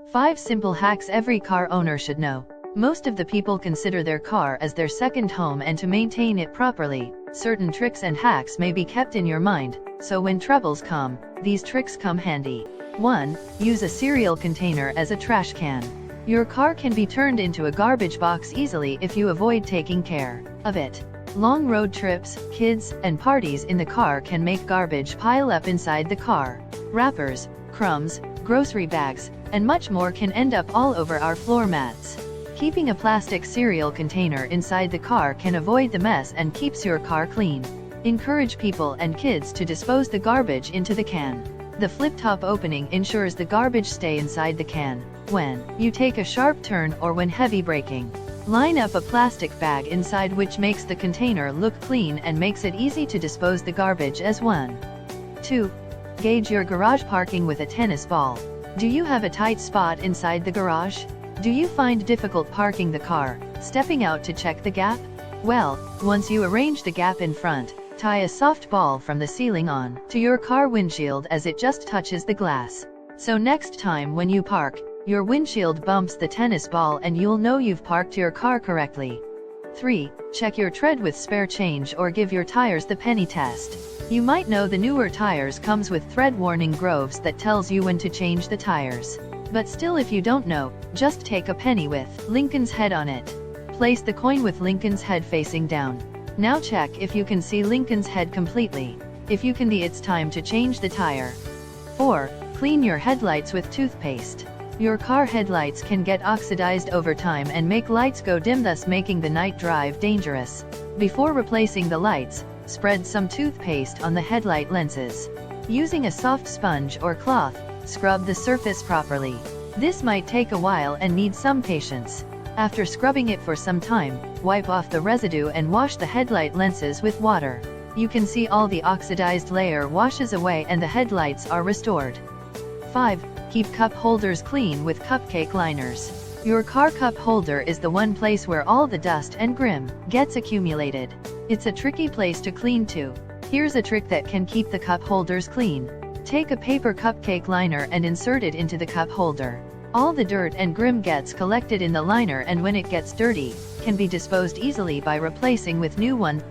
5 simple hacks every car owner should know. Most of the people consider their car as their second home, and to maintain it properly, certain tricks and hacks may be kept in your mind, so when troubles come, these tricks come handy. 1. Use a cereal container as a trash can. Your car can be turned into a garbage box easily if you avoid taking care of it. Long road trips, kids, and parties in the car can make garbage pile up inside the car. Wrappers, crumbs, grocery bags, and much more can end up all over our floor mats. Keeping a plastic cereal container inside the car can avoid the mess and keeps your car clean. Encourage people and kids to dispose the garbage into the can. The flip-top opening ensures the garbage stay inside the can when you take a sharp turn or when heavy braking. Line up a plastic bag inside, which makes the container look clean and makes it easy to dispose the garbage as one. 2. Gauge your garage parking with a tennis ball. Do you have a tight spot inside the garage? Do you find difficult parking the car, stepping out to check the gap? Well, once you arrange the gap in front, tie a soft ball from the ceiling on to your car windshield as it just touches the glass. So next time when you park, your windshield bumps the tennis ball and you'll know you've parked your car correctly. 3. Check your tread with spare change or give your tires the penny test. You might know the newer tires comes with thread warning grooves that tells you when to change the tires. But still, if you don't know, just take a penny with Lincoln's head on it. Place the coin with Lincoln's head facing down. Now check if you can see Lincoln's head completely. If you can, it's time to change the tire. 4. Clean your headlights with toothpaste. Your car headlights can get oxidized over time and make lights go dim, thus making the night drive dangerous. Before replacing the lights, spread some toothpaste on the headlight lenses. Using a soft sponge or cloth, scrub the surface properly. This might take a while and need some patience. After scrubbing it for some time, wipe off the residue and wash the headlight lenses with water. You can see all the oxidized layer washes away and the headlights are restored. 5. Keep cup holders clean with Cupcake liners. Your car cup holder is the one place where all the dust and grime gets accumulated. It's a tricky place to clean too. Here's a trick that can keep the cup holders clean. Take a paper cupcake liner and insert it into the cup holder. All the dirt and grime gets collected in the liner, and when it gets dirty, can be disposed easily by replacing with new one.